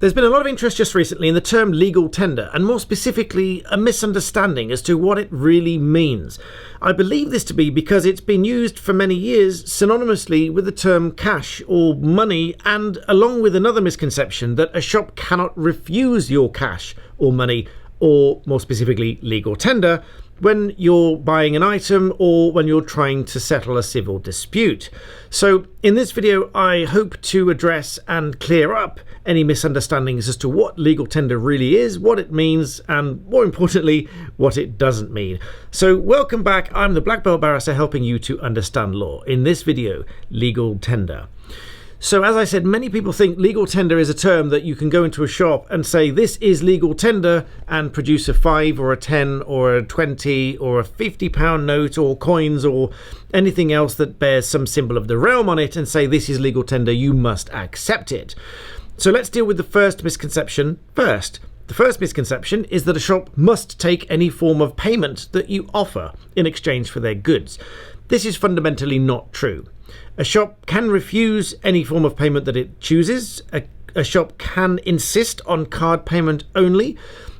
There's been a lot of interest just recently in the term legal tender, and more specifically, a misunderstanding as to what it really means. I believe this to be because it's been used for many years synonymously with the term cash or money, and along with another misconception that a shop cannot refuse your cash or money, or more specifically legal tender, when you're buying an item or when you're trying to settle a civil dispute. So in this video, I hope to address and clear up any misunderstandings as to what legal tender really is, what it means, and more importantly, what it doesn't mean. So welcome back. I'm the Black Belt Barrister helping you to understand law. In this video, legal tender. So as I said, many people think legal tender is a term that you can go into a shop and say, this is legal tender, and produce a 5 or a 10 or a 20 or a £50 note or coins or anything else that bears some symbol of the realm on it and say, this is legal tender, you must accept it. So let's deal with the first misconception first. The first misconception is that a shop must take any form of payment that you offer in exchange for their goods. This is fundamentally not true. A shop can refuse any form of payment that it chooses. A shop can insist on card payment only.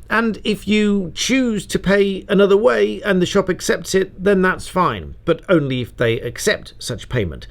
And if you choose to pay another way and the shop accepts it, then that's fine, but only if they accept such payment.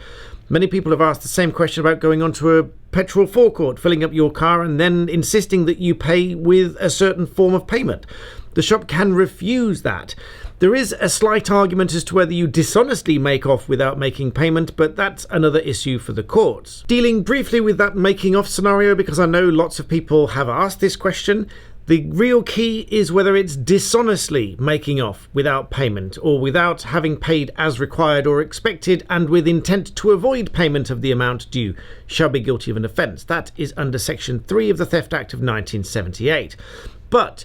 Many people have asked the same question about going onto a petrol forecourt, filling up your car and then insisting that you pay with a certain form of payment. The shop can refuse that. There is a slight argument as to whether you dishonestly make off without making payment, but that's another issue for the courts. Dealing briefly with that making off scenario, because I know lots of people have asked this question, the real key is whether it's dishonestly making off without payment or without having paid as required or expected and with intent to avoid payment of the amount due shall be guilty of an offence. That is under Section 3 of the Theft Act of 1978. But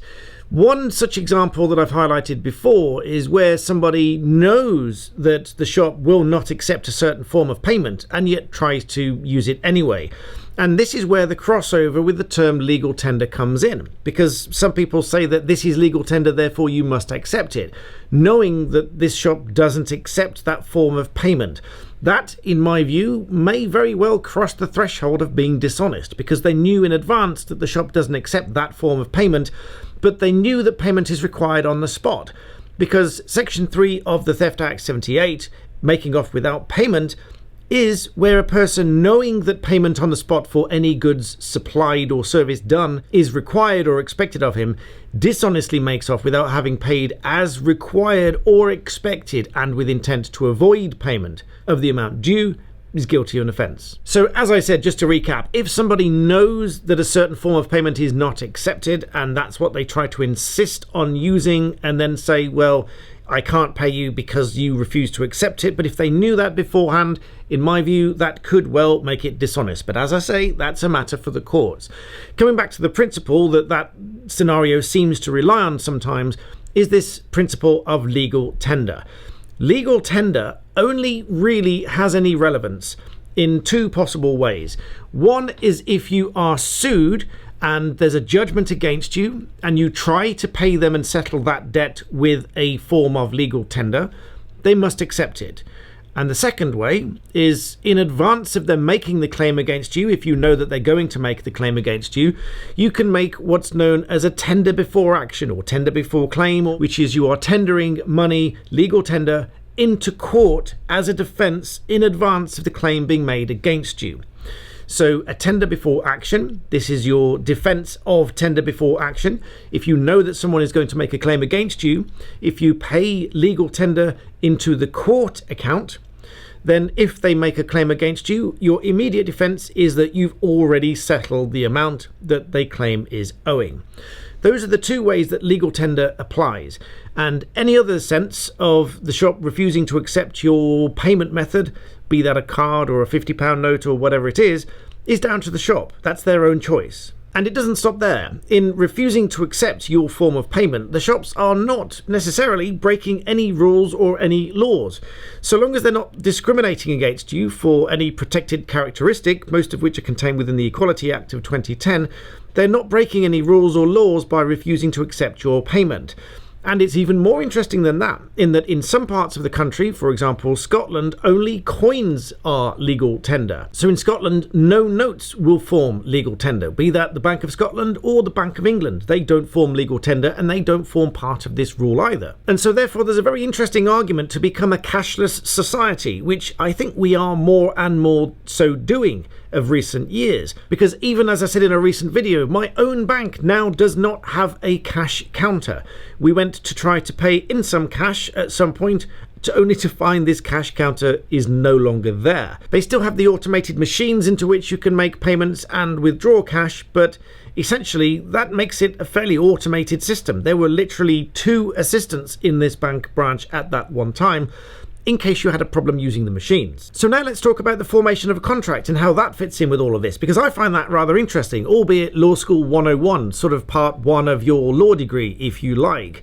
one such example that I've highlighted before is where somebody knows that the shop will not accept a certain form of payment and yet tries to use it anyway. And this is where the crossover with the term legal tender comes in, because some people say that this is legal tender, therefore you must accept it, knowing that this shop doesn't accept that form of payment. That, in my view, may very well cross the threshold of being dishonest, because they knew in advance that the shop doesn't accept that form of payment, but they knew that payment is required on the spot, because Section 3 of the Theft Act 78, making off without payment, is where a person knowing that payment on the spot for any goods supplied or service done is required or expected of him, dishonestly makes off without having paid as required or expected and with intent to avoid payment of the amount due, is guilty of an offence. So as I said, just to recap, if somebody knows that a certain form of payment is not accepted and that's what they try to insist on using and then say, well, I can't pay you because you refuse to accept it, but if they knew that beforehand, in my view, that could well make it dishonest. But as I say, that's a matter for the courts. Coming back to the principle that scenario seems to rely on sometimes is this principle of legal tender. Legal tender only really has any relevance in two possible ways. One is if you are sued and there's a judgment against you and you try to pay them and settle that debt with a form of legal tender, they must accept it. And the second way is in advance of them making the claim against you, if you know that they're going to make the claim against you, you can make what's known as a tender before action or tender before claim, which is you are tendering money, legal tender, into court as a defence in advance of the claim being made against you. So a tender before action, this is your defence of tender before action. If you know that someone is going to make a claim against you, if you pay legal tender into the court account, then if they make a claim against you, your immediate defence is that you've already settled the amount that they claim is owing. Those are the two ways that legal tender applies. And any other sense of the shop refusing to accept your payment method, be that a card or a £50 note or whatever it is down to the shop. That's their own choice. And it doesn't stop there. In refusing to accept your form of payment, the shops are not necessarily breaking any rules or any laws. So long as they're not discriminating against you for any protected characteristic, most of which are contained within the Equality Act of 2010, they're not breaking any rules or laws by refusing to accept your payment. And it's even more interesting than that, in that in some parts of the country, for example Scotland, only coins are legal tender. So in Scotland, no notes will form legal tender, be that the Bank of Scotland or the Bank of England. They don't form legal tender, and they don't form part of this rule either. And so therefore there's a very interesting argument to become a cashless society, which I think we are more and more so doing of recent years, because even as I said in a recent video, my own bank now does not have a cash counter. We went to try to pay in some cash at some point, only to find this cash counter is no longer there. They still have the automated machines into which you can make payments and withdraw cash, but essentially that makes it a fairly automated system. There were literally 2 assistants in this bank branch at that one time, in case you had a problem using the machines. So now let's talk about the formation of a contract and how that fits in with all of this, because I find that rather interesting, albeit Law School 101, sort of part 1 of your law degree, if you like.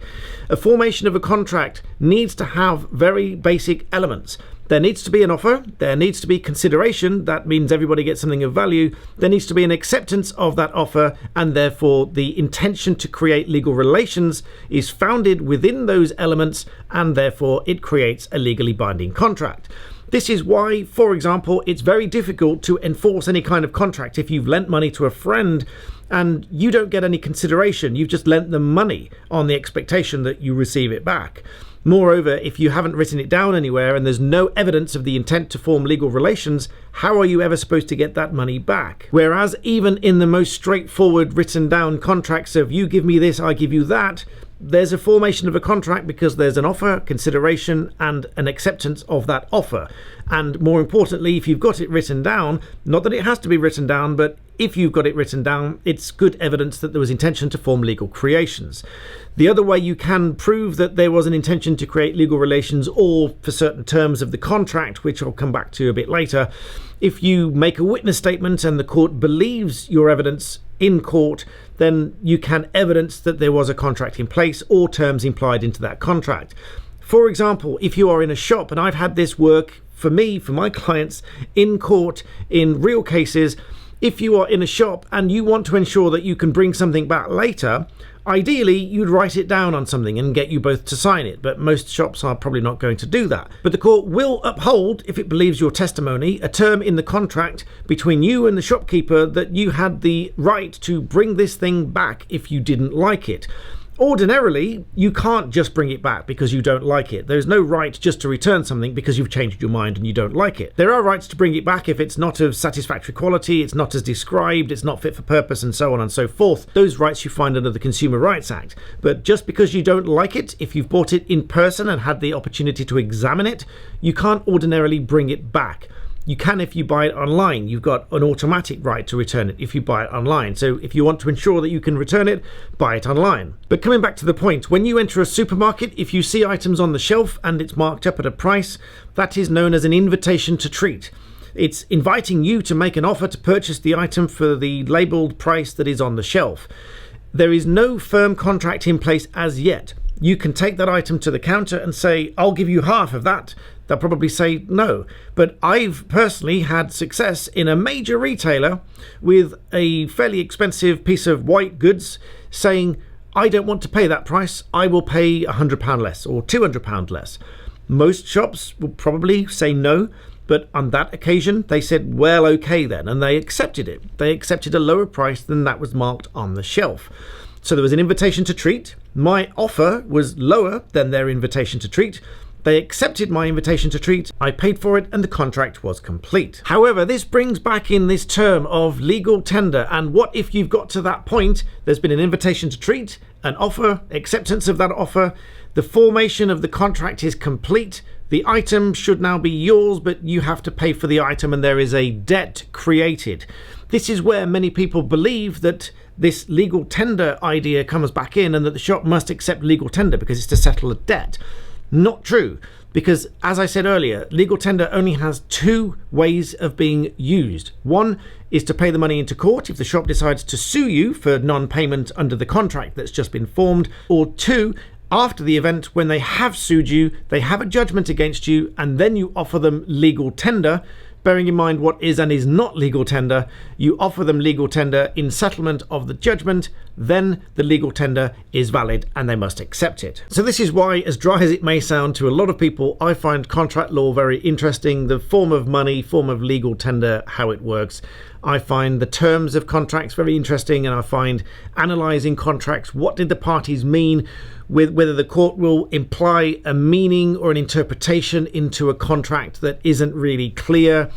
A formation of a contract needs to have very basic elements. There needs to be an offer, there needs to be consideration, that means everybody gets something of value, there needs to be an acceptance of that offer, and therefore the intention to create legal relations is founded within those elements, and therefore it creates a legally binding contract. This is why, for example, it's very difficult to enforce any kind of contract if you've lent money to a friend and you don't get any consideration. You've just lent them money on the expectation that you receive it back. Moreover, if you haven't written it down anywhere and there's no evidence of the intent to form legal relations, how are you ever supposed to get that money back? Whereas even in the most straightforward written down contracts of you give me this, I give you that, there's a formation of a contract because there's an offer, consideration, and an acceptance of that offer. And more importantly, if you've got it written down, not that it has to be written down, but if you've got it written down, it's good evidence that there was intention to form legal creations. The other way you can prove that there was an intention to create legal relations, or for certain terms of the contract, which I'll come back to a bit later, if you make a witness statement and the court believes your evidence in court, then you can evidence that there was a contract in place or terms implied into that contract. For example, if you are in a shop, and I've had this work for me, for my clients, in court, in real cases, if you are in a shop and you want to ensure that you can bring something back later, ideally you'd write it down on something and get you both to sign it, but most shops are probably not going to do that. But the court will uphold, if it believes your testimony, a term in the contract between you and the shopkeeper that you had the right to bring this thing back if you didn't like it. Ordinarily, you can't just bring it back because you don't like it. There's no right just to return something because you've changed your mind and you don't like it. There are rights to bring it back if it's not of satisfactory quality, it's not as described, it's not fit for purpose, and so on and so forth. Those rights you find under the Consumer Rights Act. But just because you don't like it, if you've bought it in person and had the opportunity to examine it, you can't ordinarily bring it back. You can if you buy it online. You've got an automatic right to return it if you buy it online. So if you want to ensure that you can return it, buy it online. But coming back to the point, when you enter a supermarket, if you see items on the shelf and it's marked up at a price, that is known as an invitation to treat. It's inviting you to make an offer to purchase the item for the labelled price that is on the shelf. There is no firm contract in place as yet. You can take that item to the counter and say, I'll give you half of that. They'll probably say no. But I've personally had success in a major retailer with a fairly expensive piece of white goods saying, I don't want to pay that price. I will pay £100 less or £200 less. Most shops will probably say no. But on that occasion, they said, well, okay then. And they accepted it. They accepted a lower price than that was marked on the shelf. So there was an invitation to treat. My offer was lower than their invitation to treat. They accepted my invitation to treat, I paid for it, and the contract was complete. However, this brings back in this term of legal tender, and what if you've got to that point, there's been an invitation to treat, an offer, acceptance of that offer, the formation of the contract is complete, the item should now be yours, but you have to pay for the item and there is a debt created. This is where many people believe that this legal tender idea comes back in and that the shop must accept legal tender because it's to settle a debt. Not true, because as I said earlier, legal tender only has 2 ways of being used. One is to pay the money into court if the shop decides to sue you for non-payment under the contract that's just been formed, or 2, after the event when they have sued you, they have a judgment against you, and then you offer them legal tender bearing in mind what is and is not legal tender. You offer them legal tender in settlement of the judgment, then the legal tender is valid and they must accept it. So this is why, as dry as it may sound to a lot of people, I find contract law very interesting. The form of money, form of legal tender, how it works. I find the terms of contracts very interesting, and I find analysing contracts, what did the parties mean, with whether the court will imply a meaning or an interpretation into a contract that isn't really clear.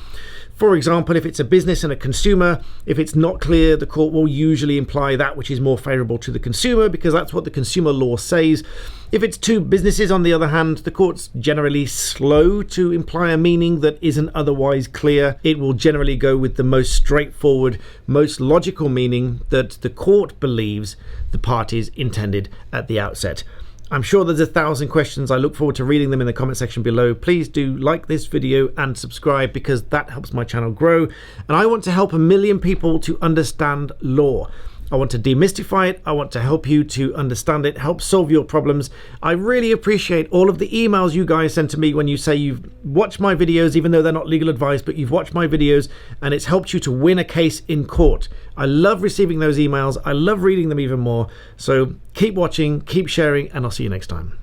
For example, if it's a business and a consumer, if it's not clear, the court will usually imply that which is more favourable to the consumer, because that's what the consumer law says. If it's two businesses, on the other hand, the court's generally slow to imply a meaning that isn't otherwise clear. It will generally go with the most straightforward, most logical meaning that the court believes the parties intended at the outset. I'm sure there's 1,000 questions. I look forward to reading them in the comment section below. Please do like this video and subscribe, because that helps my channel grow. And I want to help 1 million people to understand law. I want to demystify it. I want to help you to understand it, help solve your problems. I really appreciate all of the emails you guys send to me when you say you've watched my videos, even though they're not legal advice, but you've watched my videos and it's helped you to win a case in court. I love receiving those emails. I love reading them even more. So keep watching, keep sharing, and I'll see you next time.